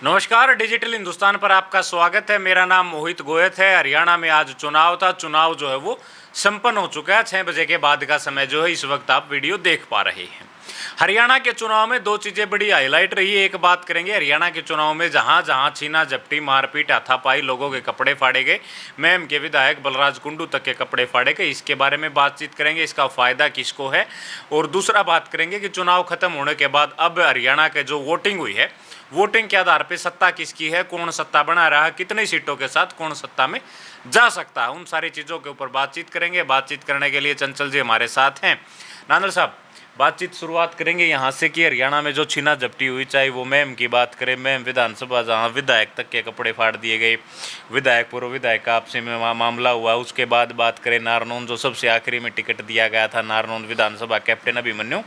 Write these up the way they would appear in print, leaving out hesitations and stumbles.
नमस्कार, डिजिटल हिंदुस्तान पर आपका स्वागत है। मेरा नाम मोहित गोयत है। हरियाणा में आज चुनाव था। चुनाव जो है वो संपन्न हो चुका है। 6 बजे के बाद का समय जो है इस वक्त आप वीडियो देख पा रहे हैं। हरियाणा के चुनाव में दो चीज़ें बड़ी हाईलाइट रही है। एक बात करेंगे हरियाणा के चुनाव में जहां जहां छीना झपटी मारपीट हाथापाई लोगों के कपड़े फाड़े गए, मैम के विधायक बलराज कुंडू तक के कपड़े फाड़े गए। इसके बारे में बातचीत करेंगे, इसका फ़ायदा किसको है। और दूसरा बात करेंगे कि चुनाव खत्म होने के बाद अब हरियाणा के जो वोटिंग हुई है, वोटिंग के आधार पर सत्ता किसकी है, कौन सत्ता बना रहा है, कितनी सीटों के साथ कौन सत्ता में जा सकता है, उन सारी चीज़ों के ऊपर बातचीत करेंगे। बातचीत करने के लिए चंचल जी हमारे साथ हैं। नानल साहब, बातचीत शुरुआत करेंगे यहाँ से कि हरियाणा में जो छीना झपटी हुई, चाहे वो मैम की बात करें, मैम विधानसभा जहाँ विधायक तक के कपड़े फाड़ दिए गए, विधायक पूर्व विधायक का आपसी में मामला हुआ। उसके बाद बात करें नारनौंद, जो सबसे आखिरी में टिकट दिया गया था, नारनौंद विधानसभा कैप्टन अभिमन्यु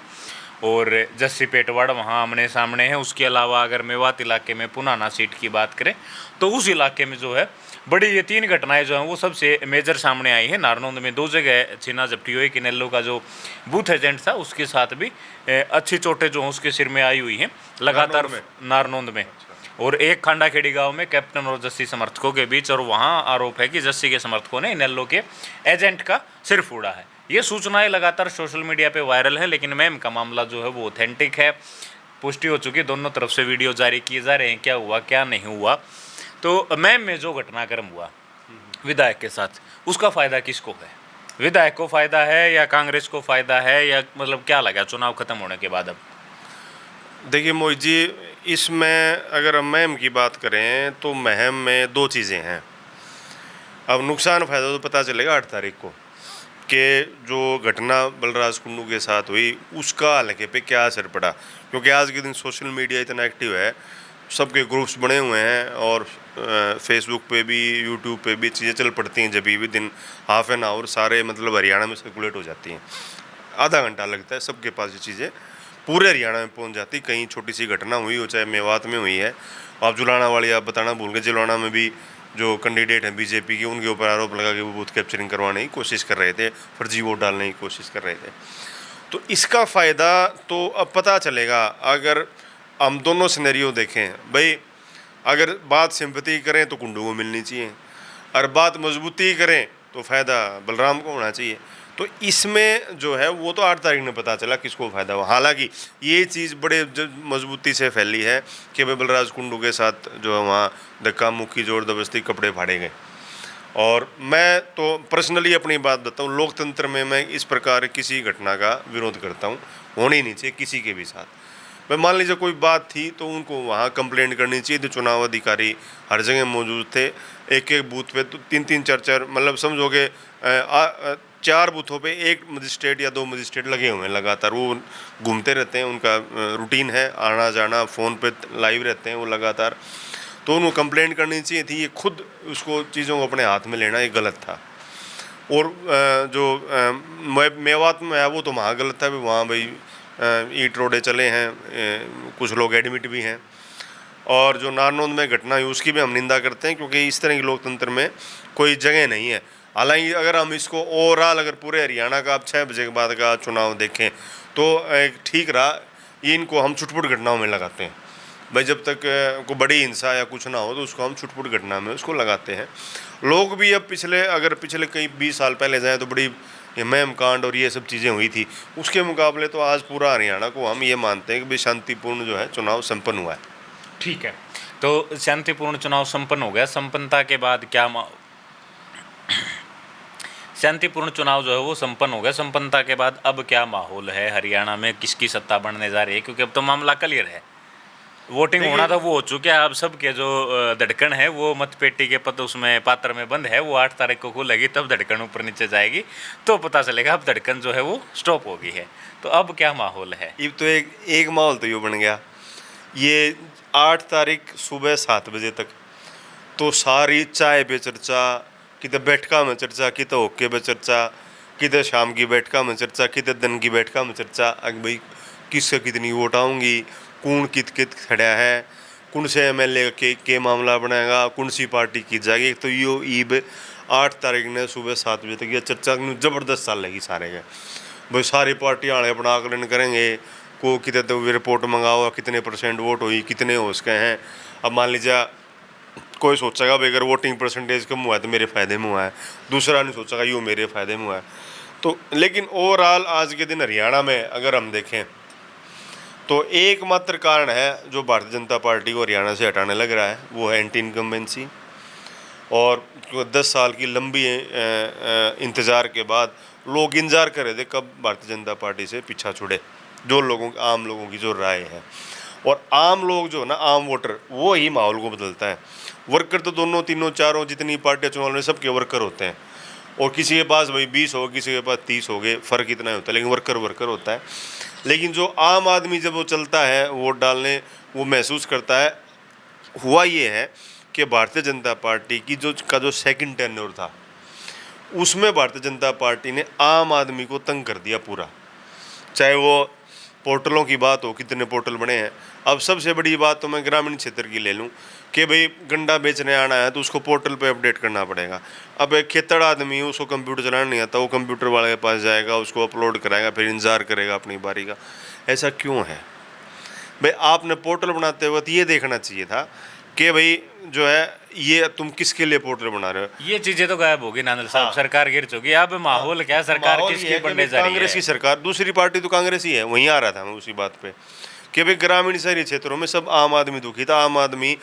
और जस्सी पेटवाड़ वहाँ आमने सामने है। उसके अलावा अगर मेवात इलाके में पुनाना सीट की बात करें तो उस इलाके में जो है बड़ी ये 3 घटनाएं जो हैं वो सबसे मेजर सामने आई है। नारनौंद में 2 जगह छीना झपटी हुई। किनेलो का जो बूथ एजेंट था उसके साथ भी अच्छी चोटें जो हैं उसके सिर में आई हुई हैं लगातार नारनौंद में। और एक खांडाखेड़ी गांव में कैप्टन और जस्सी समर्थकों के बीच, और वहां आरोप है कि जस्सी के समर्थकों ने इनेलो के एजेंट का सिर फोड़ा है। ये सूचनाएं लगातार सोशल मीडिया पे वायरल है, लेकिन मैम का मामला जो है वो ऑथेंटिक है, पुष्टि हो चुकी है। दोनों तरफ से वीडियो जारी किए जा रहे हैं, क्या हुआ क्या नहीं हुआ। तो मैम में जो घटनाक्रम हुआ विधायक के साथ, उसका फायदा किसको है? विधायक को फायदा है या कांग्रेस को फायदा है, या मतलब क्या लगा चुनाव खत्म होने के बाद? अब देखिए मोहित जी, इसमें अगर हम महम की बात करें तो महम में 2 चीज़ें हैं। अब नुकसान फ़ायदा तो पता चलेगा 8 तारीख को कि जो घटना बलराज कुंडू के साथ हुई उसका हल्के पे क्या असर पड़ा। क्योंकि आज के दिन सोशल मीडिया इतना एक्टिव है, सबके ग्रुप्स बने हुए हैं और फेसबुक पे भी यूट्यूब पे भी चीज़ें चल पड़ती हैं। जब भी दिन हाफ एन आवर सारे मतलब हरियाणा में सर्कुलेट हो जाती हैं, आधा घंटा लगता है सबके पास ये चीज़ें पूरे हरियाणा में पहुंच जाती। कहीं छोटी सी घटना हुई हो, चाहे मेवात में हुई है, आप जुलाना वाली आप बताना भूल गए। जुलाना में भी जो कैंडिडेट हैं बीजेपी के, उनके ऊपर आरोप लगा कि वो बूथ कैप्चरिंग करवाने की कोशिश कर रहे थे, फर्जी वोट डालने की कोशिश कर रहे थे। तो इसका फ़ायदा तो अब पता चलेगा अगर हम दोनों सिनेरियो देखें। भाई अगर बात सिंपैथी करें तो कुंडू को मिलनी चाहिए, और बात मजबूती करें तो फ़ायदा बलराम को होना चाहिए। तो इसमें जो है वो तो 8 तारीख में पता चला किसको फ़ायदा हुआ। हालांकि ये चीज़ बड़े मजबूती से फैली है कि भाई बलराज कुंडू के साथ जो है वहाँ धक्का मुक्की ज़ोर ज़बरदस्ती कपड़े फाड़े गए। और मैं तो पर्सनली अपनी बात बताऊँ, लोकतंत्र में मैं इस प्रकार किसी घटना का विरोध करता हूँ, होनी नहीं चाहिए किसी के भी साथ। भाई मान लीजिए कोई बात थी तो उनको वहाँ कंप्लेंट करनी चाहिए। तो चुनाव अधिकारी हर जगह मौजूद थे, एक एक बूथ पे तो 3-3 4-4 मतलब समझोगे 4 बूथों पे 1 मजिस्ट्रेट या 2 मजिस्ट्रेट लगे हुए हैं लगातार। वो घूमते रहते हैं, उनका रूटीन है आना जाना, फ़ोन पे लाइव रहते हैं वो लगातार। तो उनको कंप्लेंट करनी चाहिए थी। ये खुद उसको चीज़ों को अपने हाथ में लेना ये गलत था। और जो मेवात में है वो तो वहाँ गलत था। वहाँ भाई ईंट रोड़े चले हैं, कुछ लोग एडमिट भी हैं। और जो नारनौंद में घटना हुई उसकी भी हम निंदा करते हैं, क्योंकि इस तरह की लोकतंत्र में कोई जगह नहीं है। हालांकि अगर हम इसको ओवरऑल अगर पूरे हरियाणा का अब 6 बजे के बाद का चुनाव देखें तो एक ठीक रहा। ये इनको हम छुटपुट घटनाओं में लगाते हैं। भाई जब तक कोई बड़ी हिंसा या कुछ ना हो तो उसको हम छुटपुट घटना में उसको लगाते हैं। लोग भी अब पिछले कई 20 साल पहले जाएँ तो बड़ी ये मैम कांड और ये सब चीज़ें हुई थी, उसके मुकाबले तो आज पूरा हरियाणा को हम ये मानते हैं कि भाई शांतिपूर्ण जो है चुनाव संपन्न हुआ है। ठीक है, तो शांतिपूर्ण चुनाव संपन्न हो गया। संपन्नता के बाद क्या शांतिपूर्ण चुनाव जो है वो संपन्न हो गया। संपन्नता के बाद अब क्या माहौल है हरियाणा में, किसकी सत्ता बनने जा रही है? क्योंकि अब तो मामला क्लियर है, वोटिंग होना था वो हो चुका है। अब सबके जो धड़कन है वो मतपेटी के पद उसमें पात्र में बंद है, वो 8 तारीख को खुलेगी, तब धड़कन ऊपर नीचे जाएगी तो पता चलेगा। अब धड़कन जो है वो स्टॉप हो गई है, तो अब क्या माहौल है? ये तो एक माहौल तो ये बन गया। ये 8 तारीख सुबह 7 बजे तक तो सारी चाय पे चर्चा, कितने बैठका में चर्चा, कितने होके पे चर्चा, कितने शाम की बैठका में चर्चा, कितने दिन की बैठका में चर्चा। अगर भाई किससे कितनी वोट आऊँगी, कौन कित कित खड़ा है, कौन से एमएलए के मामला बनाएगा, कौन सी पार्टी की जाएगी। तो यो ईब 8 तारीख ने सुबह 7 बजे तक ये चर्चा ज़बरदस्त चाल लगी सारे के। भाई सारी पार्टियाँ वाले अपना आकलन करेंगे, को कितने तो रिपोर्ट मंगाओ, कितने % वोट हुई, कितने हो उसके हैं। अब मान लीजिए कोई सोचेगा भाई अगर वोटिंग परसेंटेज कम हुआ है तो मेरे फ़ायदे में हुआ है, दूसरा नहीं सोचेगा यूँ मेरे फ़ायदे में हुआ है। तो लेकिन ओवरऑल आज के दिन हरियाणा में अगर हम देखें तो एकमात्र कारण है जो भारतीय जनता पार्टी को हरियाणा से हटाने लग रहा है, वो है एंटी इनकम्बेंसी। और 10 साल की लंबी इंतज़ार के बाद लोग इंतज़ार कर रहे थे कब भारतीय जनता पार्टी से पीछा छुड़े, जो लोगों आम लोगों की जो राय है। और आम लोग जो ना, आम वोटर, वो ही माहौल को बदलता है। वर्कर तो दोनों तीनों चारों जितनी पार्टियां चुनाव में सबके वर्कर होते हैं, और किसी के पास भाई 20 हो, किसी के पास 30 हो गए, फ़र्क इतना ही होता है, लेकिन वर्कर वर्कर होता है। लेकिन जो आम आदमी जब वो चलता है वोट डालने, वो महसूस करता है। हुआ ये है कि भारतीय जनता पार्टी की जो सेकंड टेन्योर था, उसमें भारतीय जनता पार्टी ने आम आदमी को तंग कर दिया पूरा। चाहे वो पोर्टलों की बात हो, कितने पोर्टल बने हैं। अब सबसे बड़ी बात तो मैं ग्रामीण क्षेत्र की ले लूँ कि भाई गंडा बेचने आना है तो उसको पोर्टल पे अपडेट करना पड़ेगा। अब एक खेतड़ आदमी, उसको कंप्यूटर चलाना नहीं आता, वो कंप्यूटर वाले के पास जाएगा, उसको अपलोड कराएगा, फिर इंतज़ार करेगा अपनी बारी का। ऐसा क्यों है भाई? आपने पोर्टल बनाते वक्त ये देखना चाहिए था कि भाई जो है ये तुम किसके लिए पोर्टल बना रहे हो। ये चीजें तो गायब होगी नांदल साहब। हाँ। सरकार गिर चुकी है, अब माहौल क्या, सरकार माहौल ये किसकी है कि बनने भाई जा रही कांग्रेस है? की सरकार, दूसरी पार्टी तो कांग्रेस ही है। वहीं आ रहा था मैं उसी बात पे कि भाई ग्रामीण शहरी क्षेत्रों में सब आम आदमी दुखी था। आम आदमी,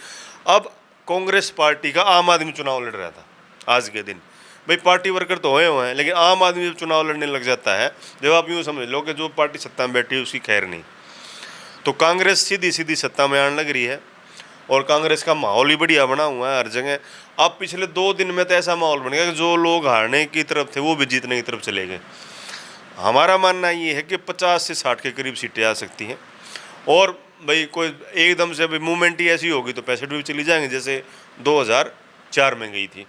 अब कांग्रेस पार्टी का आम आदमी चुनाव लड़ रहा था आज के दिन। भाई पार्टी वर्कर तो हुए हैं, लेकिन आम आदमी जब चुनाव लड़ने लग जाता है, जब आप यूँ समझ लो कि जो पार्टी सत्ता में बैठी है उसकी खैर नहीं, तो कांग्रेस सीधी सीधी सत्ता में आने लग रही है। और कांग्रेस का माहौल ही बढ़िया बना हुआ है हर जगह। अब पिछले 2 दिन में तो ऐसा माहौल बन गया कि जो लोग हारने की तरफ थे वो भी जीतने की तरफ चले गए। हमारा मानना ये है कि 50 से 60 के करीब सीटें आ सकती हैं। और भाई कोई एकदम से भाई मूवमेंट ही ऐसी होगी तो 65 भी चली जाएंगे, जैसे 2004 में गई थी।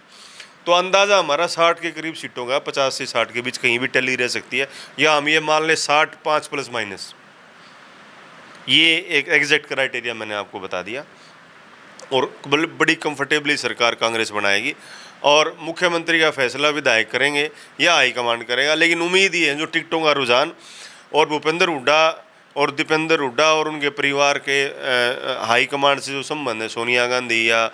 तो अंदाज़ा हमारा 60 के करीब सीटों का, 50 से 60 के बीच कहीं भी टली रह सकती है, या हम ये मान लें 60 5 प्लस माइनस। ये एक एग्जैक्ट क्राइटेरिया मैंने आपको बता दिया। और बड़ी कंफर्टेबली सरकार कांग्रेस बनाएगी, और मुख्यमंत्री का फैसला विधायक करेंगे या हाईकमांड करेगा। लेकिन उम्मीद ये है जो टिकटों का रुझान और भूपेंद्र हुड्डा और दीपेंद्र हुड्डा और उनके परिवार के हाईकमांड से जो संबंध है सोनिया गांधी या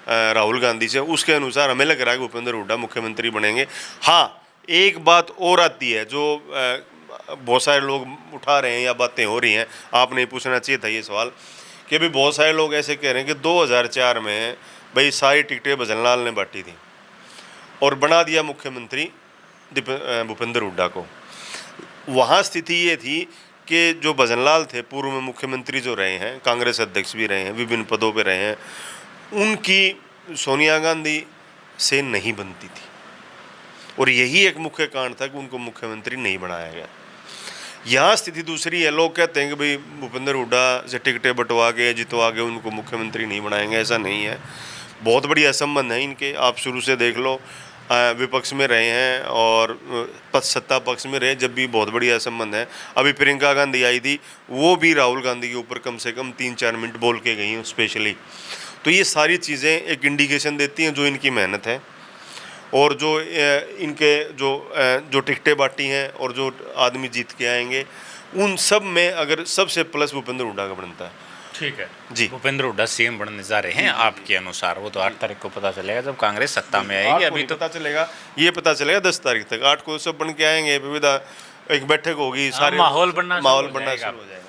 राहुल गांधी से, उसके अनुसार हमें लग रहा है कि भूपेंद्र हुड्डा मुख्यमंत्री बनेंगे। हाँ, एक बात और आती है जो बहुत सारे लोग उठा रहे हैं या बातें हो रही हैं, आपने पूछना चाहिए था ये सवाल, कि भाई बहुत सारे लोग ऐसे कह रहे हैं कि 2004 में भाई सारी टिकटें भजनलाल ने बांटी थी और बना दिया मुख्यमंत्री भूपेंद्र हुड्डा को। वहाँ स्थिति ये थी कि जो भजनलाल थे, पूर्व में मुख्यमंत्री जो रहे हैं, कांग्रेस अध्यक्ष भी रहे हैं, विभिन्न पदों पे रहे हैं, उनकी सोनिया गांधी से नहीं बनती थी। और यही एक मुख्य कारण था कि उनको मुख्यमंत्री नहीं बनाया गया। यहाँ स्थिति दूसरी है। लोग कहते हैं कि भाई भूपेंद्र हुड्डा से टिकटें बंटवा के जितवा के उनको मुख्यमंत्री नहीं बनाएंगे। ऐसा नहीं है, बहुत बढ़िया संबंध है इनके। आप शुरू से देख लो, विपक्ष में रहे हैं और सत्ता पक्ष में रहे, जब भी बहुत बढ़िया संबंध है। अभी प्रियंका गांधी आई थी, वो भी राहुल गांधी के ऊपर कम से कम 3-4 मिनट बोल के गई स्पेशली। तो ये सारी चीज़ें एक इंडिकेशन देती हैं जो इनकी मेहनत है, और जो इनके जो टिकटें बांटी हैं और जो आदमी जीत के आएंगे, उन सब में अगर सबसे प्लस भूपेंद्र हुड्डा का बनता है। ठीक है जी, भूपेंद्र हुड्डा सीएम बनने जा रहे हैं आपके अनुसार? वो तो 8 तारीख को पता चलेगा जब कांग्रेस सत्ता में आएगी। अभी तो पता चलेगा, ये पता चलेगा 10 तारीख तक। 8 को सब बन के आएंगे, विविधा एक बैठक होगी, सारे माहौल बनना शुरू हो जाएगा। जाएगा।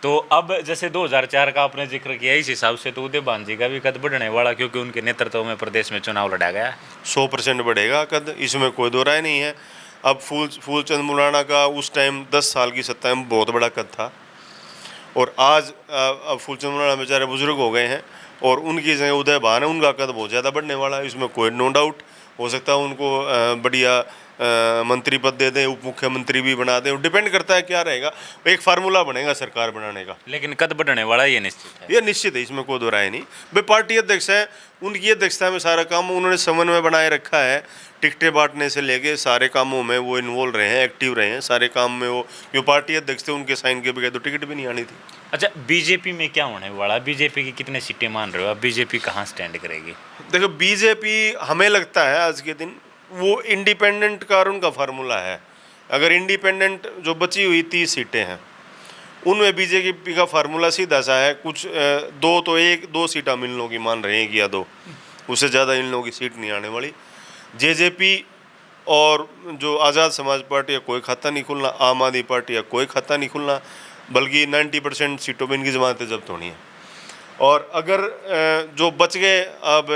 तो अब जैसे 2004 का आपने जिक्र किया, इस हिसाब से तो उदय भान जी का भी कद बढ़ने वाला, क्योंकि उनके नेतृत्व में प्रदेश में चुनाव लड़ा गया। 100% बढ़ेगा कद, इसमें कोई दो राय नहीं है। अब फूलचंद मुलाना का उस टाइम 10 साल की सत्ता में बहुत बड़ा कद था, और आज अब फूलचंद मुलाना बेचारे बुजुर्ग हो गए हैं और उनकी जगह उदय भान है, उनका कद बहुत ज़्यादा बढ़ने वाला है। इसमें कोई नो डाउट। हो सकता है उनको बढ़िया मंत्री पद दे दें, उप मुख्यमंत्री भी बना दें, डिपेंड करता है क्या रहेगा। एक फार्मूला बनेगा सरकार बनाने का, लेकिन कद बढ़ने वाला ये निश्चित है। ये निश्चित है, इसमें कोई दो राय नहीं। भाई पार्टी अध्यक्ष है, उनकी अध्यक्षता में सारा काम उन्होंने समन्वय बनाए रखा है। टिकटें बांटने से लेके सारे कामों में वो इन्वॉल्व रहे हैं, एक्टिव रहे हैं सारे काम में। वो जो पार्टी अध्यक्ष थे उनके साइन के बगैर तो टिकट भी नहीं आनी थी। अच्छा, बीजेपी में क्या होने वाला? बीजेपी की कितने सीटें मान रहे हो? अब बीजेपी कहाँ स्टैंड करेगी? देखो, बीजेपी हमें लगता है आज के दिन वो इंडिपेंडेंट का उनका फार्मूला है। अगर इंडिपेंडेंट जो बची हुई 30 सीटें हैं उनमें बीजेपी का फार्मूला सीधा सा है, कुछ दो सीटें हम इन लोगों की मान रहे हैं कि या दो, उससे ज़्यादा इन लोगों की सीट नहीं आने वाली। जेजेपी और जो आज़ाद समाज पार्टी का कोई खाता नहीं खुलना, आम आदमी पार्टी का कोई खाता नहीं खुलना, बल्कि 90% सीटों में इनकी जमानतें जब्त होनी है। और अगर जो बच गए अब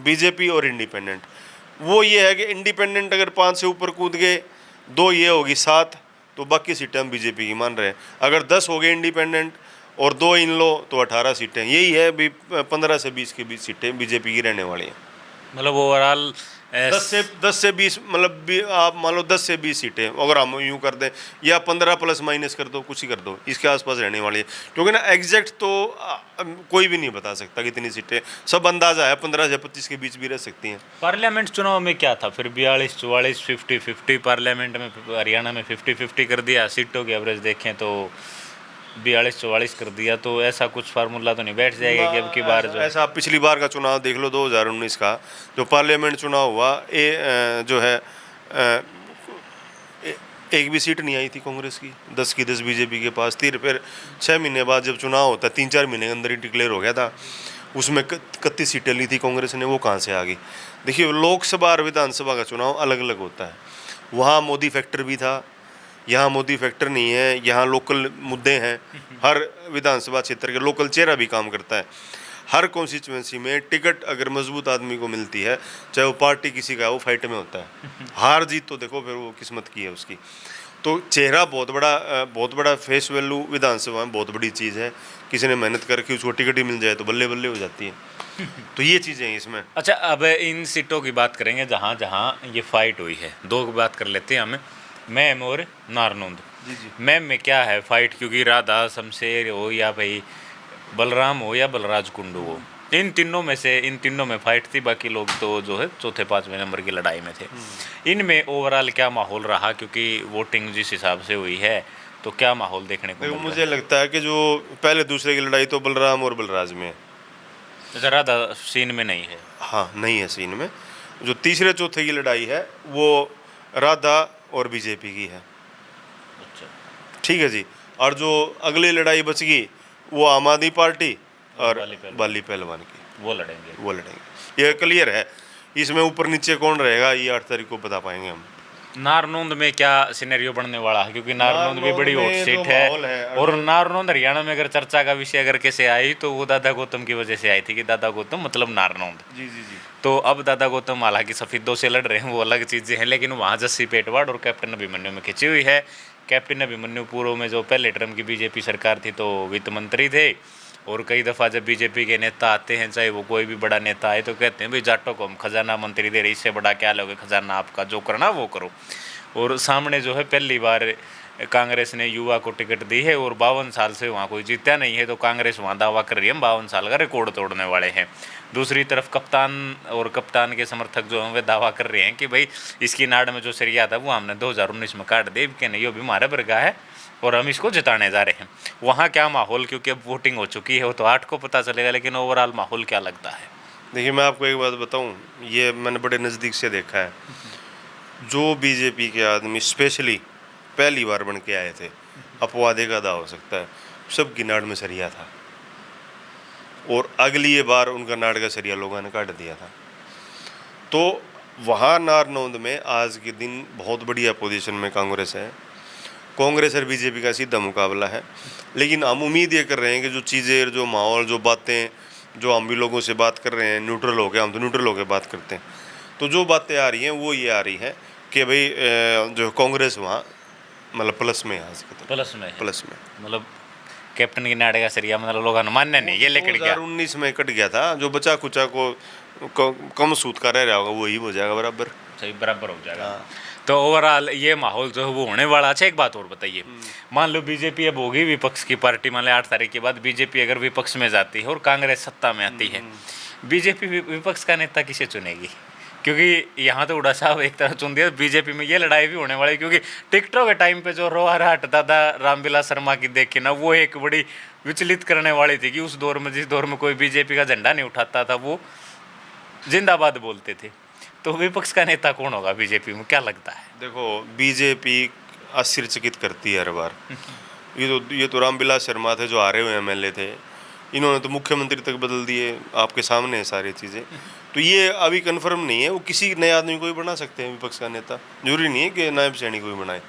बीजेपी और इंडिपेंडेंट, वो ये है कि इंडिपेंडेंट अगर 5 से ऊपर कूद गए, 2 ये होगी 7, तो बाकी सीटें हम बीजेपी की मान रहे हैं। अगर 10 हो गए इंडिपेंडेंट और 2 इन लो तो 18 सीटें, यही है भी 15 से 20 के बीच सीटें बीजेपी की रहने वाली हैं। मतलब ओवरऑल 10 से 20, मतलब आप मान लो 10 से 20 सीटें अगर हम यूँ कर दें, या 15 प्लस माइनस कर दो, कुछ ही कर दो, इसके आसपास रहने वाली है। क्योंकि ना एग्जैक्ट तो कोई भी नहीं बता सकता कितनी सीटें, सब अंदाजा है, 15 से 25 के बीच भी रह सकती हैं। पार्लियामेंट चुनाव में क्या था फिर? 42, 44, 50-50, पार्लियामेंट में हरियाणा में 50-50 कर दिया, सीटों की एवरेज देखें तो 42-44 कर दिया। तो ऐसा कुछ फार्मूला तो नहीं बैठ जाएगा कि अब की बार जो ऐसा आप पिछली बार का चुनाव देख लो, 2019 का जो पार्लियामेंट चुनाव हुआ, जो है एक भी सीट नहीं आई थी कांग्रेस की, 10 की 10 बीजेपी के पास थी। फिर 6 महीने बाद जब चुनाव होता, 3-4 महीने के अंदर ही डिक्लेयर हो गया था, उसमें 31 सीटें ली थी कांग्रेस ने, वो कहाँ से आ गई? देखिए, लोकसभा और विधानसभा का चुनाव अलग अलग होता है। वहाँ मोदी फैक्टर भी था, यहाँ मोदी फैक्टर नहीं है, यहाँ लोकल मुद्दे हैं। हर विधानसभा क्षेत्र के लोकल चेहरा भी काम करता है। हर कॉन्स्टिट्यूंसी में टिकट अगर मजबूत आदमी को मिलती है, चाहे वो पार्टी किसी का है, वो फाइट में होता है। हार जीत तो देखो फिर वो किस्मत की है उसकी। तो चेहरा बहुत बड़ा फेस वैल्यू विधानसभा में बहुत बड़ी चीज़ है। किसी ने मेहनत करके उसको टिकट ही मिल जाए तो बल्ले बल्ले हो जाती है। तो ये चीज़ें हैं इसमें। अच्छा, अब इन सीटों की बात करेंगे जहाँ जहाँ ये फाइट हुई है। 2 की बात कर लेते हैं हमें, मैम और नारनौंद। जी। मैम में क्या है फाइट? क्योंकि राधा शमशेर हो या भाई बलराम हो या बलराज कुंडू हो, इन तीनों में फाइट थी। बाकी लोग तो जो है चौथे 5वें नंबर की लड़ाई में थे। इनमें ओवरऑल क्या माहौल रहा? क्योंकि वोटिंग जिस हिसाब से हुई है, तो क्या माहौल देखने को मिल रहा है? मुझे लगता है कि जो पहले दूसरे की लड़ाई तो बलराम और बलराज में है। अच्छा, राधा सीन में नहीं है? हाँ, नहीं है सीन में। जो तीसरे चौथे की लड़ाई है वो राधा और बीजेपी की है। अच्छा, ठीक है जी। और जो अगली लड़ाई बच गई वो आम आदमी पार्टी और बाली पहलवान की, वो लड़ेंगे। ये क्लियर है। इसमें ऊपर नीचे कौन रहेगा ये 8 तारीख को बता पाएंगे हम। नारनौंद में क्या सिनेरियो बनने वाला है? क्योंकि नारनौंद भी बड़ी हॉट सीट है, और नारनौंद हरियाणा में अगर चर्चा का विषय अगर कैसे आई तो वो दादा गौतम की वजह से आई थी, कि दादा गौतम मतलब नारनौंद। जी। तो अब दादा गौतम हालांकि सफेदों से लड़ रहे हैं, वो अलग चीज़ें हैं, लेकिन वहाँ जस्सी पेटवाड़ और कैप्टन अभिमन्यु में खिंची हुई है। कैप्टन अभिमन्यु पूर्व में जो पहले टर्म की बीजेपी सरकार थी तो वित्त मंत्री थे, और कई दफ़ा जब बीजेपी के नेता आते हैं, चाहे वो कोई भी बड़ा नेता आए, तो कहते हैं भाई जाटों को हम खजाना मंत्री दे रहे, इससे बड़ा क्या लोगे खजाना आपका, जो करना वो करो। और सामने जो है पहली बार कांग्रेस ने युवा को टिकट दी है, और 52 साल से वहाँ कोई जीता नहीं है, तो कांग्रेस वहाँ दावा कर रही है हम 52 साल का रिकॉर्ड तोड़ने वाले हैं। दूसरी तरफ कप्तान के समर्थक जो हैं वे दावा कर रहे हैं कि भाई इसकी नाड़ में जो सरिया था वो हमने 2019 में काट दे, कि नहीं, ये भी हमारा बरगा है और हम इसको जिताने जा रहे हैं। वहाँ क्या माहौल? क्योंकि अब वोटिंग हो चुकी है, वो तो 8 को पता चलेगा, लेकिन ओवरऑल माहौल क्या लगता है? देखिए, मैं आपको एक बात बताऊं, ये मैंने बड़े नज़दीक से देखा है। जो बीजेपी के आदमी स्पेशली पहली बार बन के आए थे, अपवादे का दावा हो सकता है, सबकी नाड़ में सरिया था, और अगली ये बार उनका नाड़ का सरिया लोगों ने काट दिया था। तो वहाँ नारनौंद में आज के दिन बहुत बढ़िया पोजीशन में कांग्रेस है। कांग्रेस और बीजेपी का सीधा मुकाबला है। लेकिन हम उम्मीद ये कर रहे हैं कि जो चीज़ें, जो माहौल, जो बातें, जो हम भी लोगों से बात कर रहे हैं न्यूट्रल होकर, हम तो न्यूट्रल होकर बात करते हैं, तो जो बातें आ रही हैं वो ये आ रही हैं कि भाई जो कांग्रेस वहाँ मतलब प्लस में है। प्लस में में मतलब कैप्टन की नाड़े का सरिया मतलब लोग मानने नहीं, ये लेकर गया 2019 में कट गया था। जो बचा कुचा को कम सूद का रह रहा होगा वही हो जाएगा बराबर, सही बराबर हो जाएगा। तो ओवरऑल ये माहौल जो है वो होने वाला। अच्छा, एक बात और बताइए, मान लो बीजेपी अब होगी विपक्ष की पार्टी, मान लो 8 तारीख के बाद बीजेपी अगर विपक्ष में जाती है और कांग्रेस सत्ता में आती है, बीजेपी विपक्ष का नेता किसे चुनेगी? क्योंकि यहाँ तो उड़ा साहब एक तरह चुन दिया, बीजेपी में ये लड़ाई भी होने वाली, क्योंकि टिकटों के टाइम पे जो रोहारा हटता था रामविलास शर्मा की देख के ना, वो एक बड़ी विचलित करने वाली थी कि उस दौर में, जिस दौर में कोई बीजेपी का झंडा नहीं उठाता था, वो जिंदाबाद बोलते थे। तो विपक्ष का नेता कौन होगा बीजेपी में, क्या लगता है? देखो, बीजेपी आश्चर्यचकित करती है हर बार। ये तो रामविलास शर्मा थे जो हारे हुए MLA थे, इन्होंने तो मुख्यमंत्री तक बदल दिए, आपके सामने है सारी चीज़ें। तो ये अभी कन्फर्म नहीं है, वो किसी नए आदमी को भी बना सकते हैं विपक्ष का नेता, जरूरी नहीं है कि नायब सैनी को भी बनाए।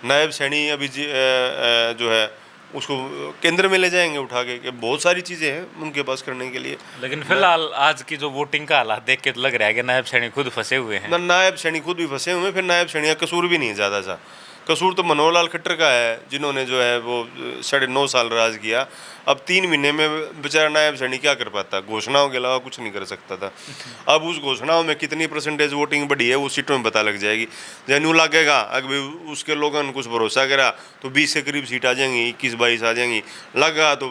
नायब सैनी अभी जो है उसको केंद्र में ले जाएंगे उठा के, बहुत सारी चीज़ें हैं उनके पास करने के लिए। लेकिन फिलहाल आज की जो वोटिंग का हालात देख के तो लग रहा है कि नायब सैनी खुद फंसे हुए हैं। नायब सैनी खुद भी फंसे हुए हैं, फिर नायब सैनी का कसूर भी नहीं है ज़्यादा सा, कसूर तो मनोहर लाल खट्टर का है, जिन्होंने जो है वो 9.5 साल राज किया। अब 3 महीने में बेचारा नायब सैनी क्या कर पाता, घोषणाओं के अलावा कुछ नहीं कर सकता था। अब उस घोषणाओं में कितनी परसेंटेज वोटिंग बढ़ी है वो सीटों में पता लग जाएगी। जैनू लगेगा अगर उसके लोगों ने कुछ भरोसा करा तो 20 के करीब सीट आ जाएंगी, 21-22 आ जाएंगी। लगा तो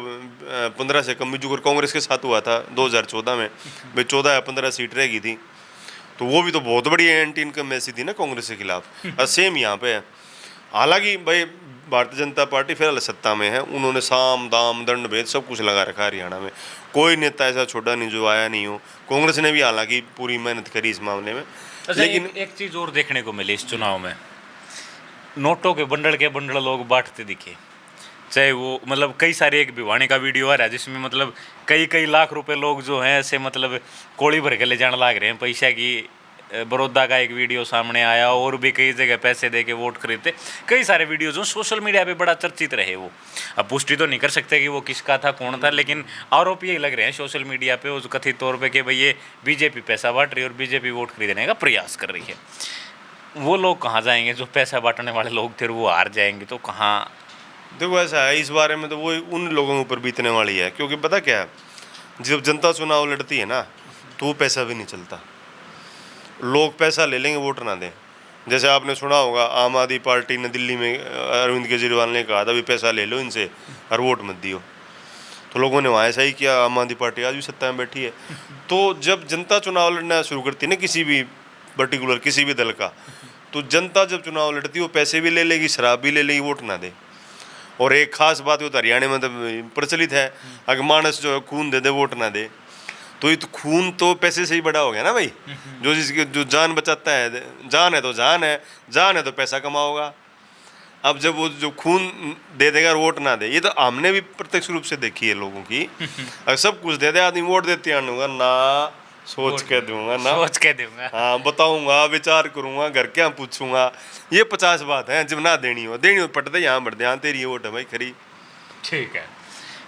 15 से कम, जो कांग्रेस के साथ हुआ था 2014 में, भाई 14 या 15 सीट रहेगी थी, तो वो भी तो बहुत बड़ी एंटी इनकम ऐसी थी ना कांग्रेस के खिलाफ। सेम यहाँ पे है। हालांकि भाई भारतीय जनता पार्टी फिलहाल सत्ता में है, उन्होंने साम दाम दंड भेद सब कुछ लगा रखा है हरियाणा में। कोई नेता ऐसा छोटा नहीं जो आया नहीं हो। कांग्रेस ने भी हालांकि पूरी मेहनत करी इस मामले में। अच्छा, लेकिन एक चीज़ और देखने को मिली इस चुनाव में, नोटों के बंडल लोग बांटते दिखे। चाहे वो मतलब कई सारे, एक भिवानी का वीडियो आ रहा है जिसमें मतलब कई लाख रुपए लोग जो हैं ऐसे मतलब कोड़ी भर के ले जाने लग रहे हैं पैसा की। बड़ौदा का एक वीडियो सामने आया, और भी कई जगह पैसे दे के वोट खरीदते। कई सारे वीडियो जो सोशल मीडिया पे बड़ा चर्चित रहे। वो अब पुष्टि तो नहीं कर सकते कि वो किसका था, कौन था, लेकिन आरोप यही लग रहे हैं सोशल मीडिया पे उस कथित तौर पे कि भाई ये बीजेपी पैसा बांट रही है और बीजेपी वोट खरीदने का प्रयास कर रही है। वो लोग कहाँ जाएंगे जो पैसा बांटने वाले लोग थे, वो हार जाएंगे तो कहाँ। देखो ऐसा है, इस बारे में तो वो उन लोगों के ऊपर बीतने वाली है, क्योंकि पता क्या है, जब जनता चुनाव लड़ती है ना तो वो पैसा भी नहीं चलता। लोग पैसा ले लेंगे, वोट ना दें। जैसे आपने सुना होगा, आम आदमी पार्टी ने दिल्ली में अरविंद केजरीवाल ने कहा था भी पैसा ले लो इनसे और वोट मत दियो, तो लोगों ने वहाँ ऐसा ही किया। आम आदमी पार्टी आज भी सत्ता में बैठी है। तो जब जनता चुनाव लड़ना शुरू करती है ना किसी भी पर्टिकुलर किसी भी दल का, तो जनता जब चुनाव लड़ती है वो पैसे भी ले लेगी, शराब भी ले लेगी, वोट ना दे। और एक खास बात वो तो हरियाणा में तो प्रचलित है, अगर मानस जो है खून दे दे वोट ना दे, तो ये तो खून तो पैसे से ही बड़ा हो गया ना भाई। जो जिसकी जो जान बचाता है, जान है तो जान है तो पैसा कमाओगा। अब जब वो जो खून दे देगा और वोट ना दे, ये तो हमने भी प्रत्यक्ष रूप से देखी है लोगों की। अगर सब कुछ दे दे आदमी, वोट देते आऊँगा ना, सोच के दूंगा, हाँ बताऊंगा, विचार करूंगा, घर क्या पूछूंगा, ये 50 बात है। जब ना देनी हो पट दे, यहाँ बढ़ दे, यहाँ तेरी वोट है भाई खरी। ठीक है,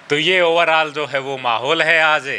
तो ये ओवरऑल जो है वो माहौल है आज।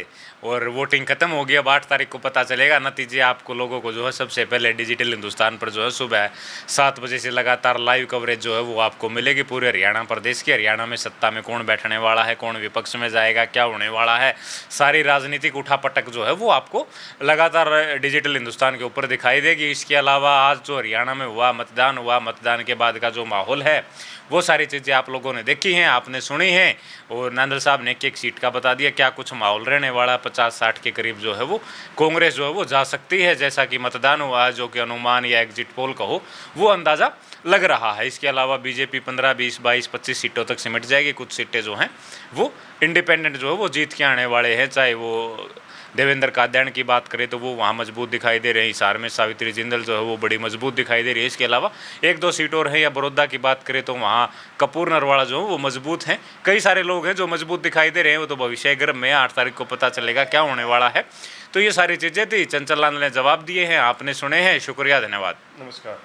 और वोटिंग खत्म हो गई। अब 8 तारीख को पता चलेगा नतीजे। आपको लोगों को जो है सबसे पहले डिजिटल हिंदुस्तान पर जो है सुबह 7 बजे से लगातार लाइव कवरेज जो है वो आपको मिलेगी पूरे हरियाणा प्रदेश की। हरियाणा में सत्ता में कौन बैठने वाला है, कौन विपक्ष में जाएगा, क्या होने वाला है, सारी राजनीतिक उठापटक जो है वो आपको लगातार डिजिटल हिंदुस्तान के ऊपर दिखाई देगी। इसके अलावा आज जो हरियाणा में मतदान के बाद का जो माहौल है वो सारी चीज़ें आप लोगों ने देखी हैं, आपने सुनी हैं। और नांदल साहब ने एक सीट का बता दिया क्या कुछ माहौल रहने वाला। 50-60 के करीब जो है वो कांग्रेस जो है वो जा सकती है, जैसा कि मतदान हुआ है, जो कि अनुमान या एग्जिट पोल कहो वो अंदाज़ा लग रहा है। इसके अलावा बीजेपी 15, 20, 22, 25 सीटों तक सिमट जाएगी। कुछ सीटें जो हैं वो इंडिपेंडेंट जो है वो जीत के आने वाले हैं। चाहे वो देवेंद्र कात्यायन की बात करें तो वो वहाँ मजबूत दिखाई दे रहे हैं। हिसार में सावित्री जिंदल जो है वो बड़ी मजबूत दिखाई दे रही है। इसके अलावा 1-2 सीट और हैं। या बड़ौदा की बात करें तो वहाँ कपूर नरवाड़ा जो है वो मजबूत हैं। कई सारे लोग हैं जो मजबूत दिखाई दे रहे हैं। वो तो भविष्य गर्भ में 8 तारीख को पता चलेगा क्या होने वाला है। तो ये सारी चीज़ें थी, चंचल लाल ने जवाब दिए हैं, आपने सुने हैं। शुक्रिया, धन्यवाद, नमस्कार।